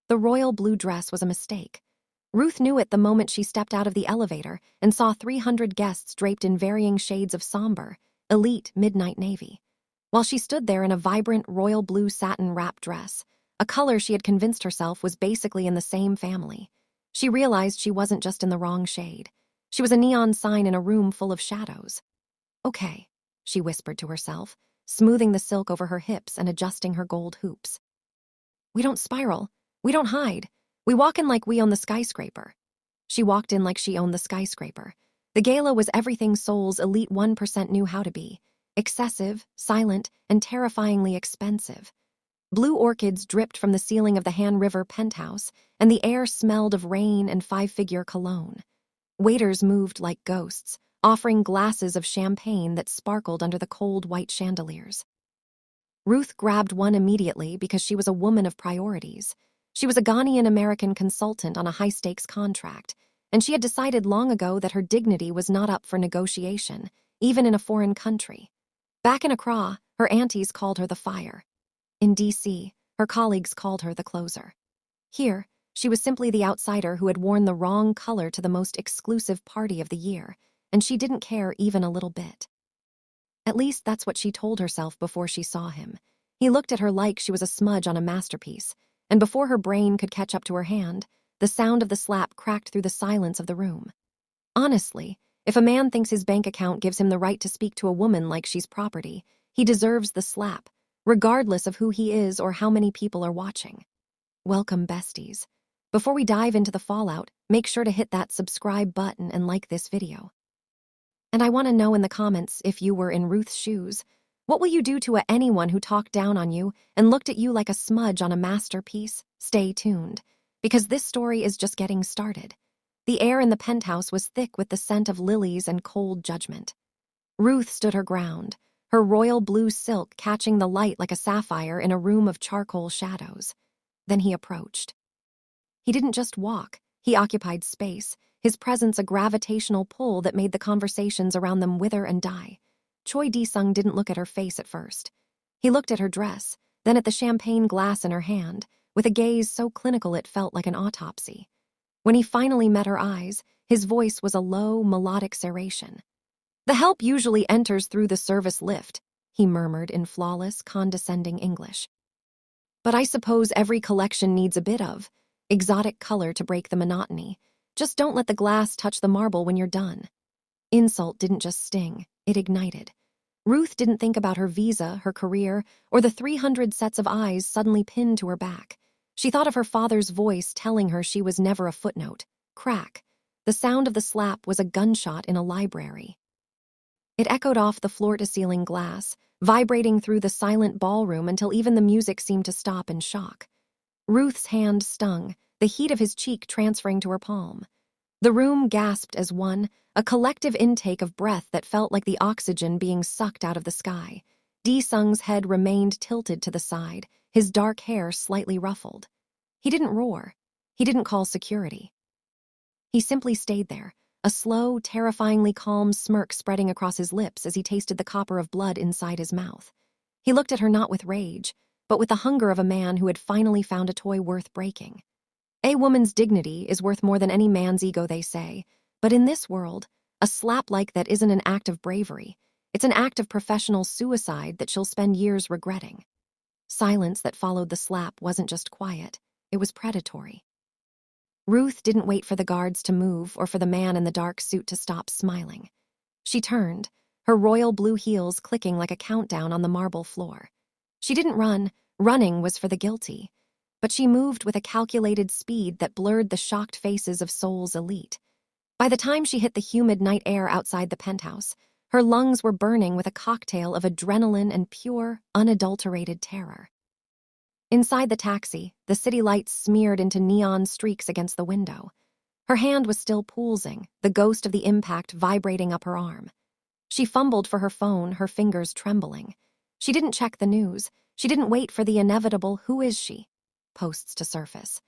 The royal blue dress was a mistake. Ruth knew it the moment she stepped out of the elevator and saw 300 guests draped in varying shades of somber, elite midnight navy. While she stood there in a vibrant royal blue satin wrap dress, a color she had convinced herself was basically in the same family, she realized she wasn't just in the wrong shade. She was a neon sign in a room full of shadows. Okay, she whispered to herself, smoothing the silk over her hips and adjusting her gold hoops. We don't spiral. We don't hide. We walk in like we own the skyscraper. She walked in like she owned the skyscraper. The gala was everything Seoul's elite 1% knew how to be. Excessive, silent, and terrifyingly expensive. Blue orchids dripped from the ceiling of the Han River penthouse, and the air smelled of rain and five-figure cologne. Waiters moved like ghosts, offering glasses of champagne that sparkled under the cold white chandeliers. Ruth grabbed one immediately because she was a woman of priorities. She was a Ghanaian-American consultant on a high-stakes contract, and she had decided long ago that her dignity was not up for negotiation, even in a foreign country. Back in Accra, her aunties called her the Fire. In D.C., her colleagues called her the Closer. Here, she was simply the outsider who had worn the wrong color to the most exclusive party of the year, and she didn't care even a little bit. At least that's what she told herself before she saw him. He looked at her like she was a smudge on a masterpiece, and before her brain could catch up to her hand, the sound of the slap cracked through the silence of the room. Honestly, if a man thinks his bank account gives him the right to speak to a woman like she's property, he deserves the slap, regardless of who he is or how many people are watching. Welcome, besties. Before we dive into the fallout, make sure to hit that subscribe button and like this video. And I want to know in the comments, if you were in Ruth's shoes, what will you do to anyone who talked down on you and looked at you like a smudge on a masterpiece? Stay tuned, because this story is just getting started. The air in the penthouse was thick with the scent of lilies and cold judgment. Ruth stood her ground, her royal blue silk catching the light like a sapphire in a room of charcoal shadows. Then he approached. He didn't just walk, he occupied space, his presence a gravitational pull that made the conversations around them wither and die. Choi Dae-Sung didn't look at her face at first. He looked at her dress, then at the champagne glass in her hand, with a gaze so clinical it felt like an autopsy. When he finally met her eyes, his voice was a low, melodic serration. "The help usually enters through the service lift," he murmured in flawless, condescending English. "But I suppose every collection needs a bit of exotic color to break the monotony. Just don't let the glass touch the marble when you're done." Insult didn't just sting, it ignited. Ruth didn't think about her visa, her career, or the 300 sets of eyes suddenly pinned to her back. She thought of her father's voice telling her she was never a footnote. Crack. The sound of the slap was a gunshot in a library. It echoed off the floor-to-ceiling glass, vibrating through the silent ballroom until even the music seemed to stop in shock. Ruth's hand stung, the heat of his cheek transferring to her palm. The room gasped as one, a collective intake of breath that felt like the oxygen being sucked out of the sky. Dae-Sung's head remained tilted to the side, his dark hair slightly ruffled. He didn't roar. He didn't call security. He simply stayed there, a slow, terrifyingly calm smirk spreading across his lips as he tasted the copper of blood inside his mouth. He looked at her not with rage, but with the hunger of a man who had finally found a toy worth breaking. A woman's dignity is worth more than any man's ego, they say, but in this world, a slap like that isn't an act of bravery. It's an act of professional suicide that she'll spend years regretting. Silence that followed the slap wasn't just quiet, it was predatory. Ruth didn't wait for the guards to move or for the man in the dark suit to stop smiling. She turned, her royal blue heels clicking like a countdown on the marble floor. She didn't run, running was for the guilty, but she moved with a calculated speed that blurred the shocked faces of Seoul's elite. By the time she hit the humid night air outside the penthouse, her lungs were burning with a cocktail of adrenaline and pure, unadulterated terror. Inside the taxi, the city lights smeared into neon streaks against the window. Her hand was still pulsing, the ghost of the impact vibrating up her arm. She fumbled for her phone, her fingers trembling. She didn't check the news. She didn't wait for the inevitable "who is she?" posts to surface.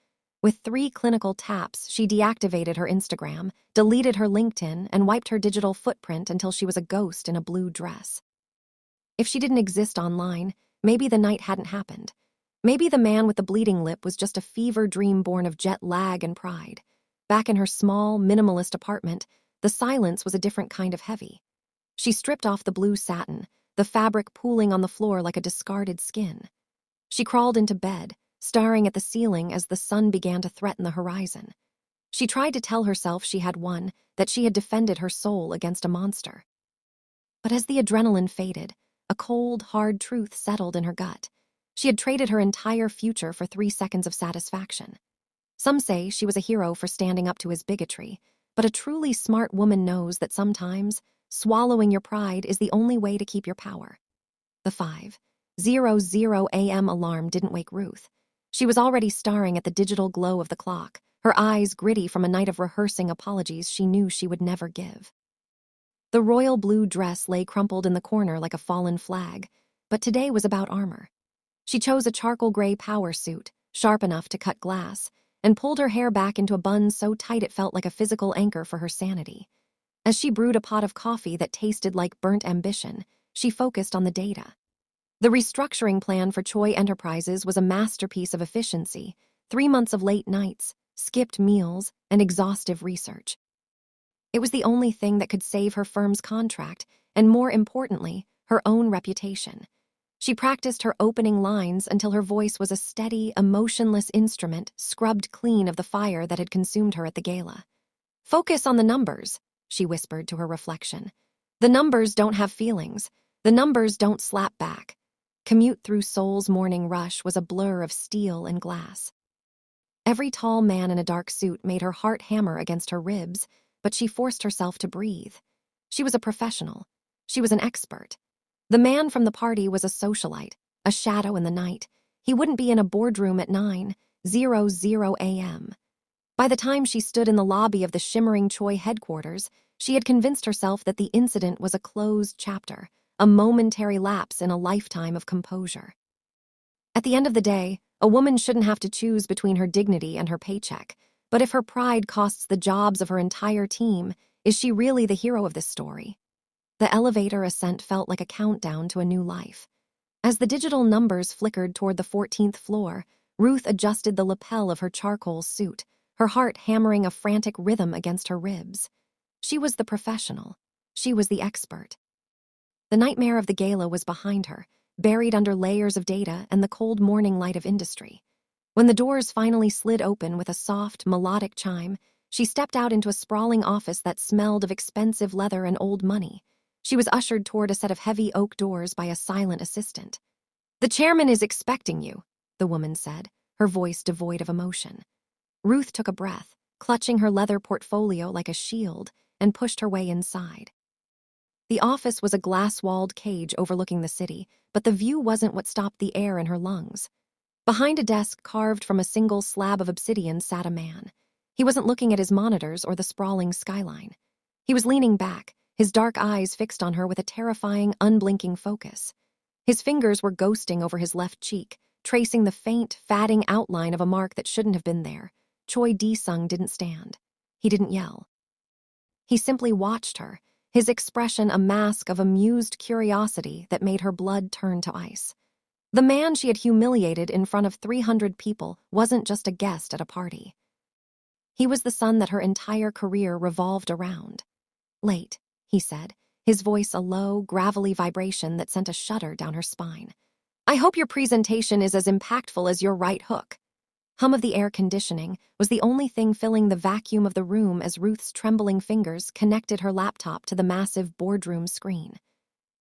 With 3 clinical taps, she deactivated her Instagram, deleted her LinkedIn, and wiped her digital footprint until she was a ghost in a blue dress. If she didn't exist online, maybe the night hadn't happened. Maybe the man with the bleeding lip was just a fever dream born of jet lag and pride. Back in her small, minimalist apartment, the silence was a different kind of heavy. She stripped off the blue satin, the fabric pooling on the floor like a discarded skin. She crawled into bed, staring at the ceiling as the sun began to threaten the horizon. She tried to tell herself she had won, that she had defended her soul against a monster. But as the adrenaline faded, a cold, hard truth settled in her gut. She had traded her entire future for 3 seconds of satisfaction. Some say she was a hero for standing up to his bigotry, but a truly smart woman knows that sometimes swallowing your pride is the only way to keep your power. The 5:00 a.m. alarm didn't wake Ruth. She was already staring at the digital glow of the clock, her eyes gritty from a night of rehearsing apologies she knew she would never give. The royal blue dress lay crumpled in the corner like a fallen flag, but today was about armor. She chose a charcoal gray power suit, sharp enough to cut glass, and pulled her hair back into a bun so tight it felt like a physical anchor for her sanity. As she brewed a pot of coffee that tasted like burnt ambition, she focused on the data. The restructuring plan for Choi Enterprises was a masterpiece of efficiency, 3 months of late nights, skipped meals, and exhaustive research. It was the only thing that could save her firm's contract, and more importantly, her own reputation. She practiced her opening lines until her voice was a steady, emotionless instrument scrubbed clean of the fire that had consumed her at the gala. "Focus on the numbers," she whispered to her reflection. "The numbers don't have feelings. The numbers don't slap back." Commute through Seoul's morning rush was a blur of steel and glass. Every tall man in a dark suit made her heart hammer against her ribs, but she forced herself to breathe. She was a professional. She was an expert. The man from the party was a socialite, a shadow in the night. He wouldn't be in a boardroom at 9:00 a.m. By the time she stood in the lobby of the shimmering Choi headquarters, she had convinced herself that the incident was a closed chapter, a momentary lapse in a lifetime of composure. At the end of the day, a woman shouldn't have to choose between her dignity and her paycheck, but if her pride costs the jobs of her entire team, is she really the hero of this story? The elevator ascent felt like a countdown to a new life. As the digital numbers flickered toward the 14th floor, Ruth adjusted the lapel of her charcoal suit, her heart hammering a frantic rhythm against her ribs. She was the professional. She was the expert. The nightmare of the gala was behind her, buried under layers of data and the cold morning light of industry. When the doors finally slid open with a soft, melodic chime, she stepped out into a sprawling office that smelled of expensive leather and old money. She was ushered toward a set of heavy oak doors by a silent assistant. "The chairman is expecting you," the woman said, her voice devoid of emotion. Ruth took a breath, clutching her leather portfolio like a shield, and pushed her way inside. The office was a glass-walled cage overlooking the city, but the view wasn't what stopped the air in her lungs. Behind a desk carved from a single slab of obsidian sat a man. He wasn't looking at his monitors or the sprawling skyline. He was leaning back, his dark eyes fixed on her with a terrifying, unblinking focus. His fingers were ghosting over his left cheek, tracing the faint, fatting outline of a mark that shouldn't have been there. Choi Dae-Sung didn't stand. He didn't yell. He simply watched her, his expression a mask of amused curiosity that made her blood turn to ice. The man she had humiliated in front of 300 people wasn't just a guest at a party. He was the son that her entire career revolved around. "Late," he said, his voice a low, gravelly vibration that sent a shudder down her spine. "I hope your presentation is as impactful as your right hook." Hum of the air conditioning was the only thing filling the vacuum of the room as Ruth's trembling fingers connected her laptop to the massive boardroom screen.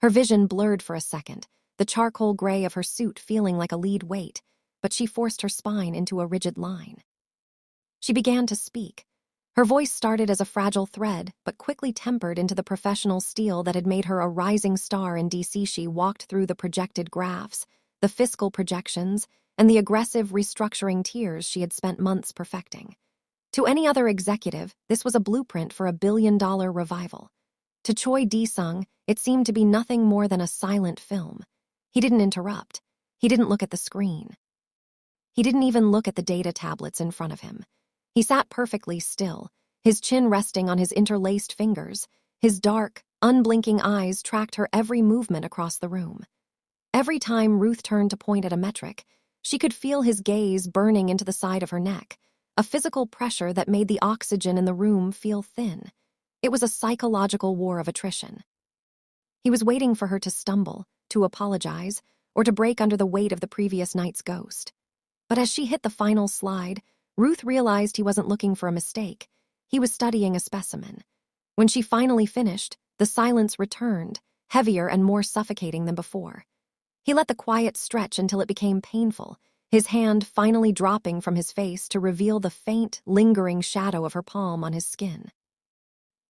Her vision blurred for a second, the charcoal gray of her suit feeling like a lead weight, but she forced her spine into a rigid line. She began to speak. Her voice started as a fragile thread, but quickly tempered into the professional steel that had made her a rising star in DC. She walked through the projected graphs, the fiscal projections, and the aggressive restructuring tiers she had spent months perfecting. To any other executive, this was a blueprint for a billion-dollar revival. To Choi Dae-Sung, it seemed to be nothing more than a silent film. He didn't interrupt. He didn't look at the screen. He didn't even look at the data tablets in front of him. He sat perfectly still, his chin resting on his interlaced fingers. His dark, unblinking eyes tracked her every movement across the room. Every time Ruth turned to point at a metric, She could feel his gaze burning into the side of her neck, a physical pressure that made the oxygen in the room feel thin. It was a psychological war of attrition. He was waiting for her to stumble, to apologize, or to break under the weight of the previous night's ghost. But as she hit the final slide, Ruth realized he wasn't looking for a mistake. He was studying a specimen. When she finally finished, the silence returned, heavier and more suffocating than before. He let the quiet stretch until it became painful, his hand finally dropping from his face to reveal the faint, lingering shadow of her palm on his skin.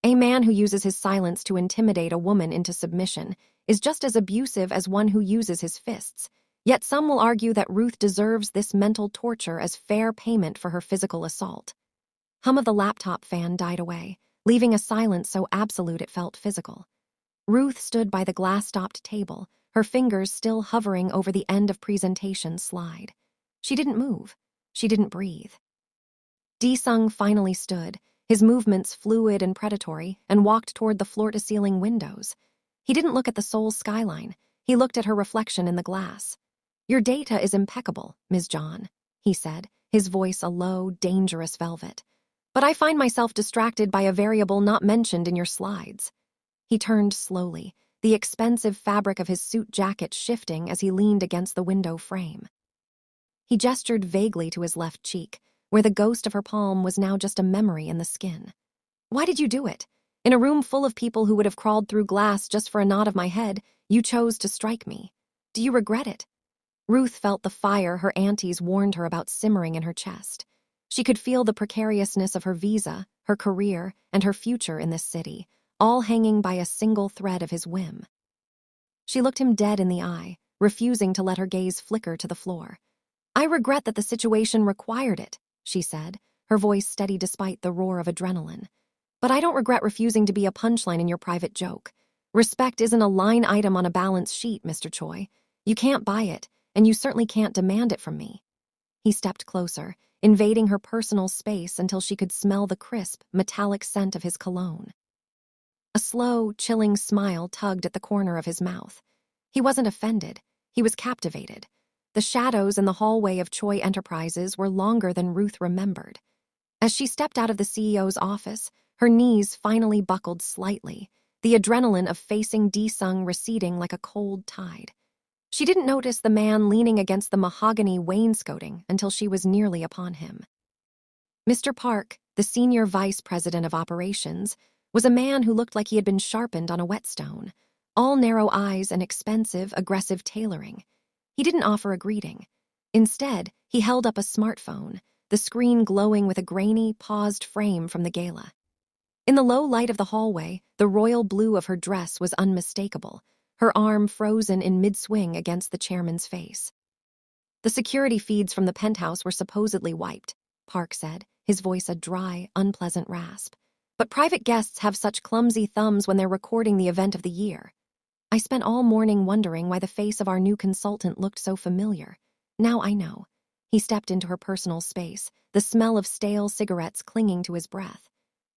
A man who uses his silence to intimidate a woman into submission is just as abusive as one who uses his fists, yet some will argue that Ruth deserves this mental torture as fair payment for her physical assault. Hum of the laptop fan died away, leaving a silence so absolute it felt physical. Ruth stood by the glass-topped table, her fingers still hovering over the end of presentation slide. She didn't move. She didn't breathe. Dae-Sung finally stood, his movements fluid and predatory, and walked toward the floor-to-ceiling windows. He didn't look at the Seoul skyline. He looked at her reflection in the glass. "Your data is impeccable, Ms. John," he said, his voice a low, dangerous velvet. "But I find myself distracted by a variable not mentioned in your slides." He turned slowly, the expensive fabric of his suit jacket shifting as he leaned against the window frame. He gestured vaguely to his left cheek, where the ghost of her palm was now just a memory in the skin. "Why did you do it? In a room full of people who would have crawled through glass just for a nod of my head, you chose to strike me. Do you regret it?" Ruth felt the fire her aunties warned her about simmering in her chest. She could feel the precariousness of her visa, her career, and her future in this city, all hanging by a single thread of his whim. She looked him dead in the eye, refusing to let her gaze flicker to the floor. "I regret that the situation required it," she said, her voice steady despite the roar of adrenaline. "But I don't regret refusing to be a punchline in your private joke. Respect isn't a line item on a balance sheet, Mr. Choi. You can't buy it, and you certainly can't demand it from me." He stepped closer, invading her personal space until she could smell the crisp, metallic scent of his cologne. A slow, chilling smile tugged at the corner of his mouth. He wasn't offended. He was captivated. The shadows in the hallway of Choi Enterprises were longer than Ruth remembered. As she stepped out of the CEO's office, her knees finally buckled slightly, the adrenaline of facing Dae-Sung receding like a cold tide. She didn't notice the man leaning against the mahogany wainscoting until she was nearly upon him. Mr. Park, the senior vice president of operations, was a man who looked like he had been sharpened on a whetstone, all narrow eyes and expensive, aggressive tailoring. He didn't offer a greeting. Instead, he held up a smartphone, the screen glowing with a grainy, paused frame from the gala. In the low light of the hallway, the royal blue of her dress was unmistakable, her arm frozen in mid-swing against the chairman's face. "The security feeds from the penthouse were supposedly wiped," Park said, his voice a dry, unpleasant rasp. "But private guests have such clumsy thumbs when they're recording the event of the year. I spent all morning wondering why the face of our new consultant looked so familiar. Now I know." He stepped into her personal space, the smell of stale cigarettes clinging to his breath.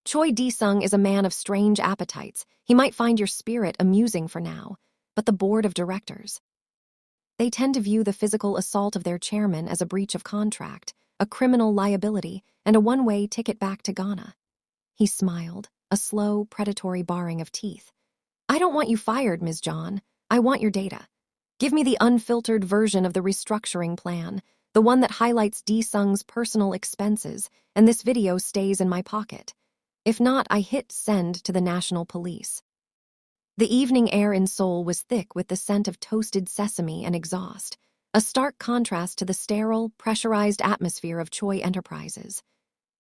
"Choi Dae-Sung is a man of strange appetites. He might find your spirit amusing for now, but the board of directors, they tend to view the physical assault of their chairman as a breach of contract, a criminal liability, and a one-way ticket back to Ghana." He smiled, a slow, predatory baring of teeth. "I don't want you fired, Ms. John. I want your data. Give me the unfiltered version of the restructuring plan, the one that highlights Dae-Sung's personal expenses, and this video stays in my pocket. If not, I hit send to the National Police." The evening air in Seoul was thick with the scent of toasted sesame and exhaust, a stark contrast to the sterile, pressurized atmosphere of Choi Enterprises.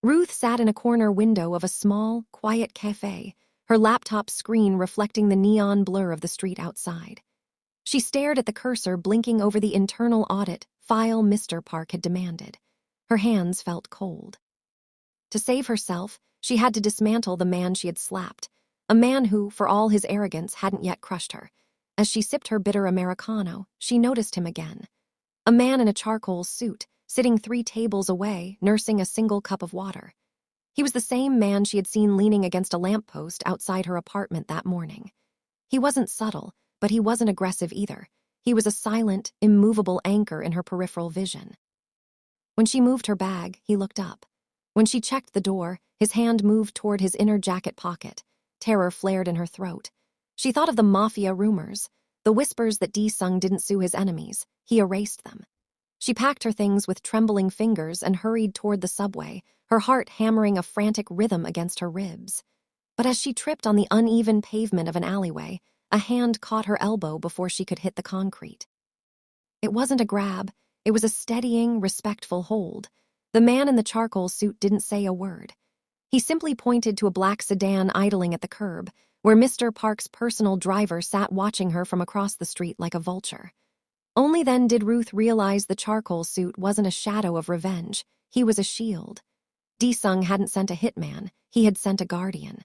Ruth sat in a corner window of a small, quiet cafe, her laptop screen reflecting the neon blur of the street outside. She stared at the cursor blinking over the internal audit file Mr. Park had demanded. Her hands felt cold. To save herself, she had to dismantle the man she had slapped, a man who, for all his arrogance, hadn't yet crushed her. As she sipped her bitter Americano, she noticed him again. A man in a charcoal suit, sitting 3 tables away, nursing a single cup of water. He was the same man she had seen leaning against a lamppost outside her apartment that morning. He wasn't subtle, but he wasn't aggressive either. He was a silent, immovable anchor in her peripheral vision. When she moved her bag, he looked up. When she checked the door, his hand moved toward his inner jacket pocket. Terror flared in her throat. She thought of the Mafia rumors, the whispers that Dae-Sung didn't sue his enemies. He erased them. She packed her things with trembling fingers and hurried toward the subway, her heart hammering a frantic rhythm against her ribs. But as she tripped on the uneven pavement of an alleyway, a hand caught her elbow before she could hit the concrete. It wasn't a grab, it was a steadying, respectful hold. The man in the charcoal suit didn't say a word. He simply pointed to a black sedan idling at the curb, where Mr. Park's personal driver sat watching her from across the street like a vulture. Only then did Ruth realize the charcoal suit wasn't a shadow of revenge. He was a shield. Dae-Sung hadn't sent a hitman, he had sent a guardian.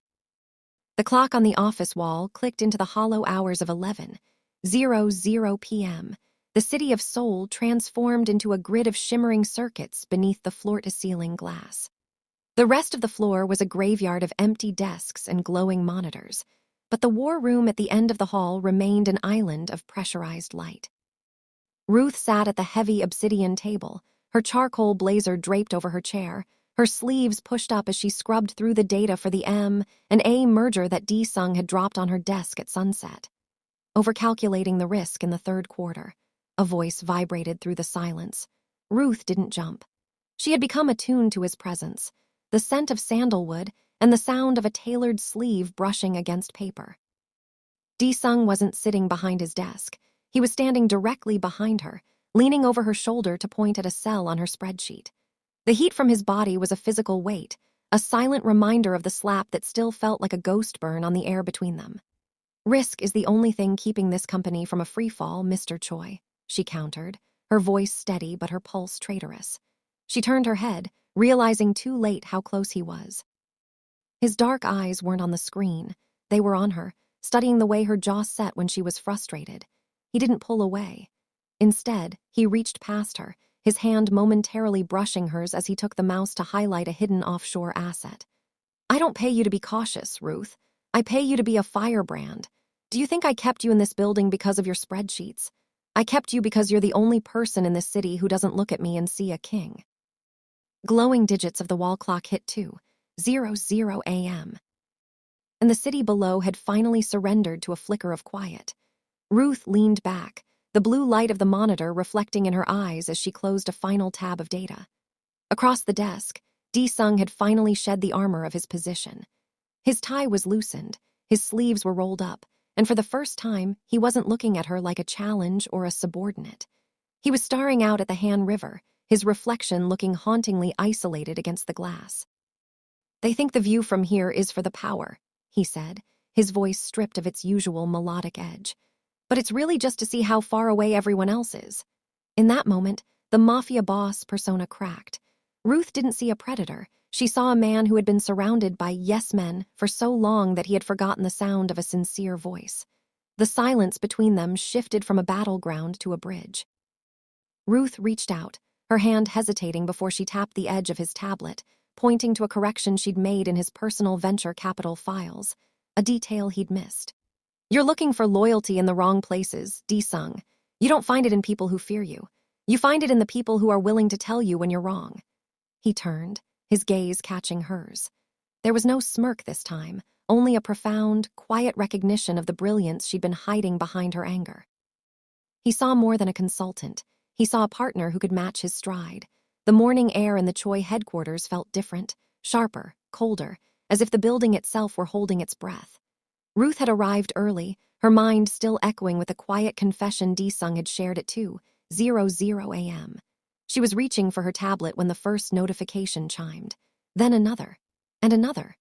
The clock on the office wall clicked into the hollow hours of 11:00 p.m. The city of Seoul transformed into a grid of shimmering circuits beneath the floor-to-ceiling glass. The rest of the floor was a graveyard of empty desks and glowing monitors, but the war room at the end of the hall remained an island of pressurized light. Ruth sat at the heavy obsidian table, her charcoal blazer draped over her chair, her sleeves pushed up as she scrubbed through the data for the M&A merger that Dae-Sung had dropped on her desk at sunset. Overcalculating the risk in the third quarter, a voice vibrated through the silence. Ruth didn't jump. She had become attuned to his presence, the scent of sandalwood and the sound of a tailored sleeve brushing against paper. Dae-Sung wasn't sitting behind his desk. He was standing directly behind her, leaning over her shoulder to point at a cell on her spreadsheet. The heat from his body was a physical weight, a silent reminder of the slap that still felt like a ghost burn on the air between them. "Risk is the only thing keeping this company from a freefall, Mr. Choi," she countered, her voice steady but her pulse traitorous. She turned her head, realizing too late how close he was. His dark eyes weren't on the screen. They were on her, studying the way her jaw set when she was frustrated. He didn't pull away. Instead, he reached past her, his hand momentarily brushing hers as he took the mouse to highlight a hidden offshore asset. "I don't pay you to be cautious, Ruth. I pay you to be a firebrand. Do you think I kept you in this building because of your spreadsheets? I kept you because you're the only person in this city who doesn't look at me and see a king." Glowing digits of the wall clock hit 2:00 a.m. And the city below had finally surrendered to a flicker of quiet. Ruth leaned back, the blue light of the monitor reflecting in her eyes as she closed a final tab of data. Across the desk, Dae-Sung had finally shed the armor of his position. His tie was loosened, his sleeves were rolled up, and for the first time, he wasn't looking at her like a challenge or a subordinate. He was staring out at the Han River, his reflection looking hauntingly isolated against the glass. "They think the view from here is for the power," he said, his voice stripped of its usual melodic edge. "But it's really just to see how far away everyone else is." In that moment, the mafia boss persona cracked. Ruth didn't see a predator. She saw a man who had been surrounded by yes-men for so long that he had forgotten the sound of a sincere voice. The silence between them shifted from a battleground to a bridge. Ruth reached out, her hand hesitating before she tapped the edge of his tablet, pointing to a correction she'd made in his personal venture capital files, a detail he'd missed. "You're looking for loyalty in the wrong places, Dae-Sung. You don't find it in people who fear you. You find it in the people who are willing to tell you when you're wrong." He turned, his gaze catching hers. There was no smirk this time, only a profound, quiet recognition of the brilliance she'd been hiding behind her anger. He saw more than a consultant. He saw a partner who could match his stride. The morning air in the Choi headquarters felt different, sharper, colder, as if the building itself were holding its breath. Ruth had arrived early, her mind still echoing with the quiet confession Dae-Sung had shared at 2:00 a.m. She was reaching for her tablet when the first notification chimed. Then another, and another.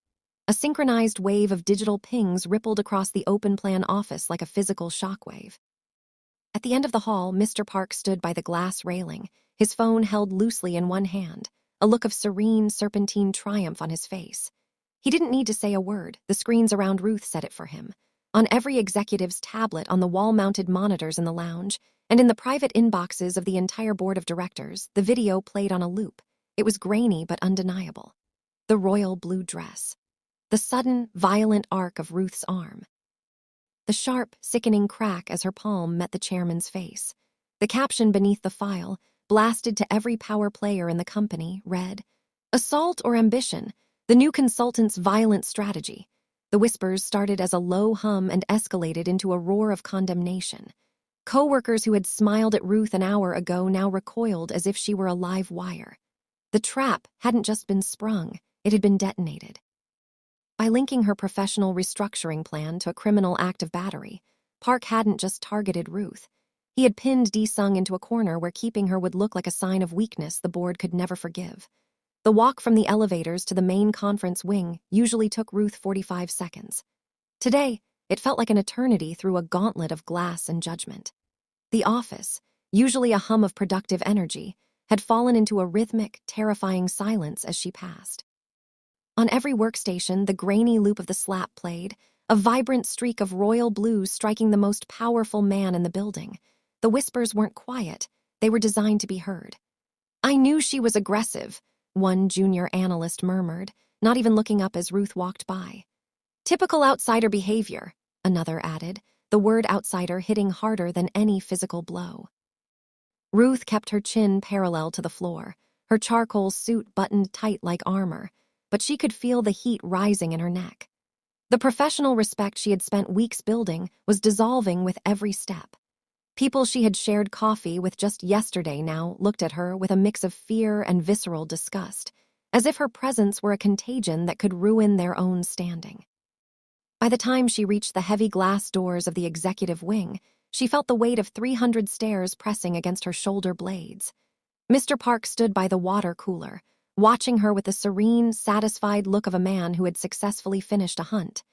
A synchronized wave of digital pings rippled across the open-plan office like a physical shockwave. At the end of the hall, Mr. Park stood by the glass railing, his phone held loosely in one hand, a look of serene, serpentine triumph on his face. He didn't need to say a word, the screens around Ruth said it for him. On every executive's tablet, on the wall-mounted monitors in the lounge, and in the private inboxes of the entire board of directors, the video played on a loop. It was grainy but undeniable. The royal blue dress. The sudden, violent arc of Ruth's arm. the sharp, sickening crack as her palm met the chairman's face. The caption beneath the file, blasted to every power player in the company, read, "Assault or ambition, the new consultant's violent strategy." The whispers started as a low hum and escalated into a roar of condemnation. Co-workers who had smiled at Ruth an hour ago now recoiled as if she were a live wire. The trap hadn't just been sprung, it had been detonated. By linking her professional restructuring plan to a criminal act of battery, Park hadn't just targeted Ruth. He had pinned Dae-Sung into a corner where keeping her would look like a sign of weakness the board could never forgive. The walk from the elevators to the main conference wing usually took Ruth 45 seconds. Today, it felt like an eternity through a gauntlet of glass and judgment. The office, usually a hum of productive energy, had fallen into a rhythmic, terrifying silence as she passed. On every workstation, the grainy loop of the slap played, a vibrant streak of royal blue striking the most powerful man in the building. The whispers weren't quiet, they were designed to be heard. "I knew she was aggressive," one junior analyst murmured, not even looking up as Ruth walked by. "Typical outsider behavior," another added, the word outsider hitting harder than any physical blow. Ruth kept her chin parallel to the floor, her charcoal suit buttoned tight like armor, but she could feel the heat rising in her neck. The professional respect she had spent weeks building was dissolving with every step. People she had shared coffee with just yesterday now looked at her with a mix of fear and visceral disgust, as if her presence were a contagion that could ruin their own standing. By the time she reached the heavy glass doors of the executive wing, she felt the weight of 300 stairs pressing against her shoulder blades. Mr. Park stood by the water cooler, watching her with the serene, satisfied look of a man who had successfully finished a hunt.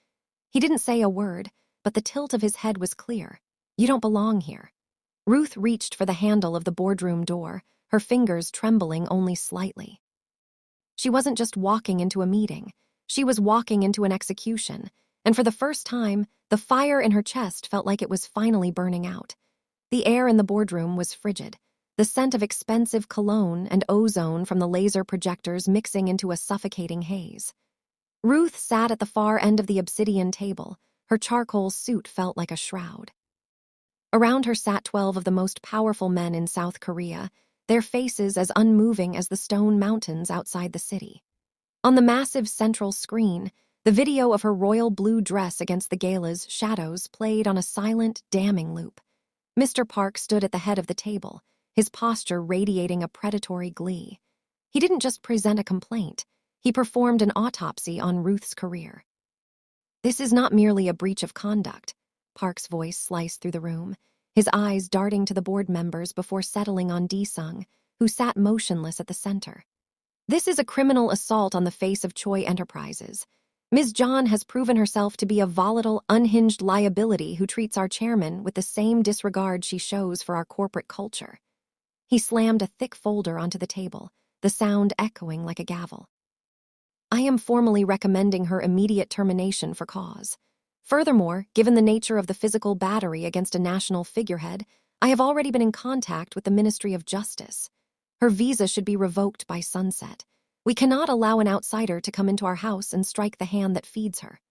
He didn't say a word, but the tilt of his head was clear. "You don't belong here." Ruth reached for the handle of the boardroom door, her fingers trembling only slightly. She wasn't just walking into a meeting. She was walking into an execution, and for the first time, the fire in her chest felt like it was finally burning out. The air in the boardroom was frigid, the scent of expensive cologne and ozone from the laser projectors mixing into a suffocating haze. Ruth sat at the far end of the obsidian table. Her charcoal suit felt like a shroud. Around her sat 12 of the most powerful men in South Korea, their faces as unmoving as the stone mountains outside the city. On the massive central screen, the video of her royal blue dress against the gala's shadows played on a silent, damning loop. Mr. Park stood at the head of the table, his posture radiating a predatory glee. He didn't just present a complaint, he performed an autopsy on Ruth's career. "This is not merely a breach of conduct," Park's voice sliced through the room, his eyes darting to the board members before settling on Dae-Sung, who sat motionless at the center. "This is a criminal assault on the face of Choi Enterprises. Ms. John has proven herself to be a volatile, unhinged liability who treats our chairman with the same disregard she shows for our corporate culture." He slammed a thick folder onto the table, the sound echoing like a gavel. "I am formally recommending her immediate termination for cause. Furthermore, given the nature of the physical battery against a national figurehead, I have already been in contact with the Ministry of Justice. Her visa should be revoked by sunset. We cannot allow an outsider to come into our house and strike the hand that feeds her."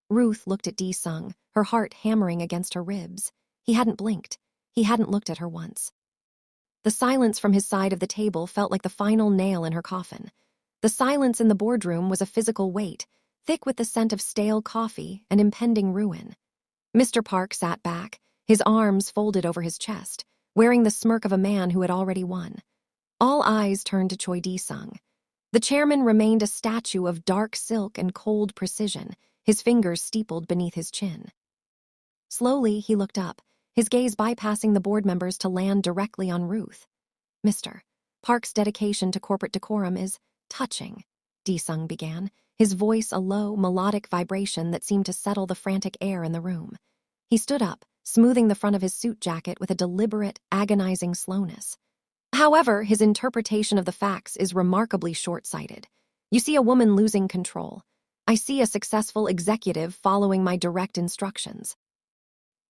Ruth looked at Dae-Sung, her heart hammering against her ribs. He hadn't blinked. He hadn't looked at her once. The silence from his side of the table felt like the final nail in her coffin. The silence in the boardroom was a physical weight, thick with the scent of stale coffee and impending ruin. Mr. Park sat back, his arms folded over his chest, wearing the smirk of a man who had already won. All eyes turned to Choi Dae-Sung. The chairman remained a statue of dark silk and cold precision, his fingers steepled beneath his chin. Slowly, he looked up, his gaze bypassing the board members to land directly on Ruth. "Mr. Park's dedication to corporate decorum is touching," Dae-Sung began, his voice a low, melodic vibration that seemed to settle the frantic air in the room. He stood up, smoothing the front of his suit jacket with a deliberate, agonizing slowness. "However, his interpretation of the facts is remarkably short-sighted. You see a woman losing control. I see a successful executive following my direct instructions."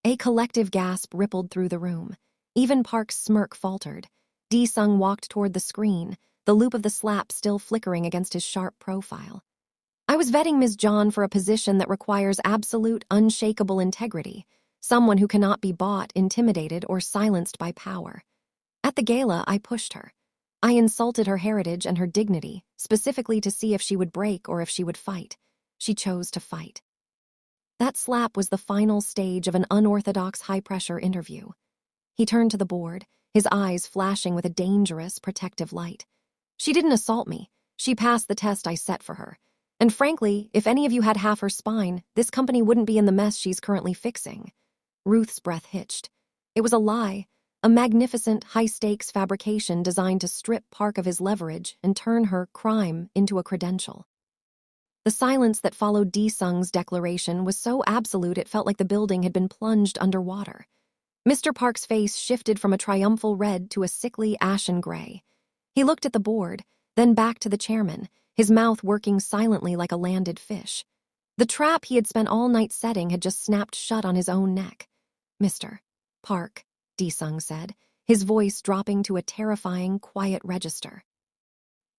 A collective gasp rippled through the room. Even Park's smirk faltered. Dae-Sung walked toward the screen, the loop of the slap still flickering against his sharp profile. "I was vetting Ms. John for a position that requires absolute, unshakable integrity. someone who cannot be bought, intimidated, or silenced by power. At the gala, I pushed her. I insulted her heritage and her dignity, specifically to see if she would break or if she would fight. She chose to fight. That slap was the final stage of an unorthodox high-pressure interview. He turned to the board, his eyes flashing with a dangerous, protective light. She didn't assault me. She passed the test I set for her. And frankly, if any of you had half her spine, this company wouldn't be in the mess she's currently fixing. Ruth's breath hitched. It was a lie, a magnificent, high-stakes fabrication designed to strip Park of his leverage and turn her crime into a credential. The silence that followed Dae-Sung's declaration was so absolute it felt like the building had been plunged underwater. Mr. Park's face shifted from a triumphal red to a sickly ashen gray. He looked at the board, then back to the chairman, his mouth working silently like a landed fish. The trap he had spent all night setting had just snapped shut on his own neck. "Mr. Park," Dae-Sung said, his voice dropping to a terrifying, quiet register.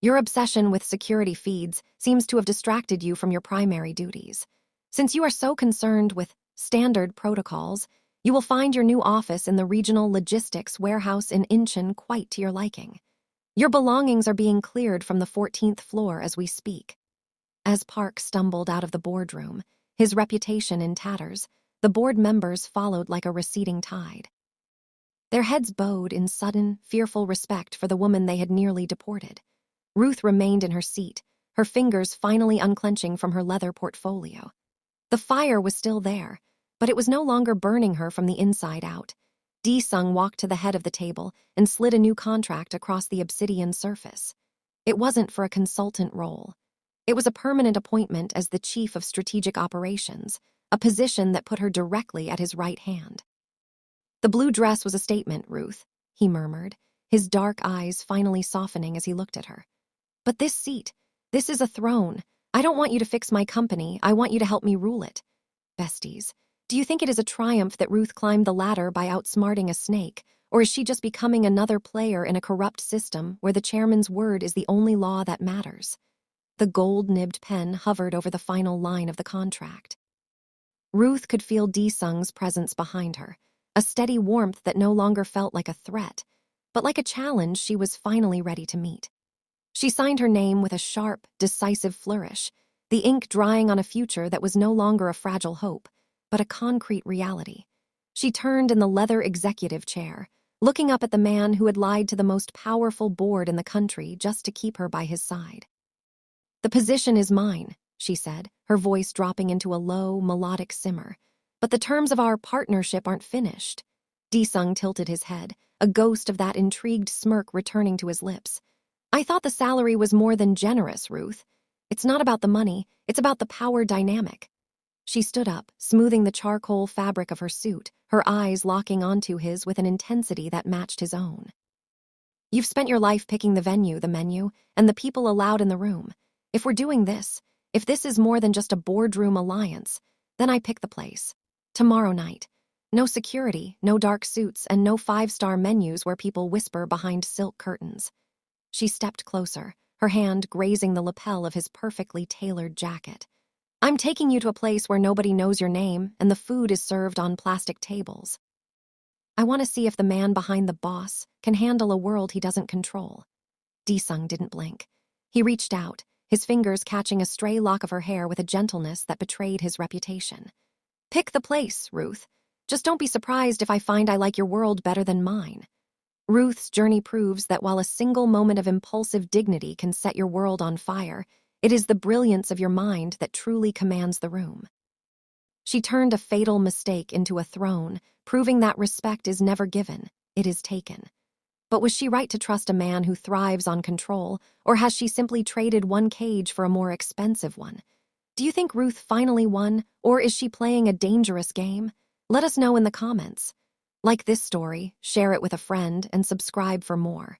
"Your obsession with security feeds seems to have distracted you from your primary duties. Since you are so concerned with standard protocols, you will find your new office in the regional logistics warehouse in Incheon quite to your liking. Your belongings are being cleared from the 14th floor as we speak." As Park stumbled out of the boardroom, his reputation in tatters, the board members followed like a receding tide. Their heads bowed in sudden, fearful respect for the woman they had nearly deported. Ruth remained in her seat, her fingers finally unclenching from her leather portfolio. The fire was still there, but it was no longer burning her from the inside out. Dae-Sung walked to the head of the table and slid a new contract across the obsidian surface. It wasn't for a consultant role. It was a permanent appointment as the chief of strategic operations, a position that put her directly at his right hand. "The blue dress was a statement, Ruth," he murmured, his dark eyes finally softening as he looked at her. "But this seat, this is a throne. I don't want you to fix my company, I want you to help me rule it." Besties, do you think it is a triumph that Ruth climbed the ladder by outsmarting a snake, or is she just becoming another player in a corrupt system where the chairman's word is the only law that matters? The gold-nibbed pen hovered over the final line of the contract. Ruth could feel Dae-Sung's presence behind her, a steady warmth that no longer felt like a threat, but like a challenge she was finally ready to meet. She signed her name with a sharp, decisive flourish, the ink drying on a future that was no longer a fragile hope, but a concrete reality. She turned in the leather executive chair, looking up at the man who had lied to the most powerful board in the country just to keep her by his side. "The position is mine," she said, her voice dropping into a low, melodic simmer. "But the terms of our partnership aren't finished." Dae-Sung tilted his head, a ghost of that intrigued smirk returning to his lips. "I thought the salary was more than generous, Ruth. It's not about the money, it's about the power dynamic." She stood up, smoothing the charcoal fabric of her suit, her eyes locking onto his with an intensity that matched his own. "You've spent your life picking the menu, and the people allowed in the room. If we're doing this, if this is more than just a boardroom alliance, then I pick the place. Tomorrow night. No security, no dark suits, and no five-star menus where people whisper behind silk curtains." She stepped closer, her hand grazing the lapel of his perfectly tailored jacket. "I'm taking you to a place where nobody knows your name and the food is served on plastic tables. I want to see if the man behind the boss can handle a world he doesn't control." Dae-Sung didn't blink. He reached out, his fingers catching a stray lock of her hair with a gentleness that betrayed his reputation. "Pick the place, Ruth. Just don't be surprised if I find I like your world better than mine." Ruth's journey proves that while a single moment of impulsive dignity can set your world on fire, it is the brilliance of your mind that truly commands the room. She turned a fatal mistake into a throne, proving that respect is never given, it is taken. But was she right to trust a man who thrives on control, or has she simply traded one cage for a more expensive one? Do you think Ruth finally won, or is she playing a dangerous game? Let us know in the comments. Like this story, share it with a friend, and subscribe for more.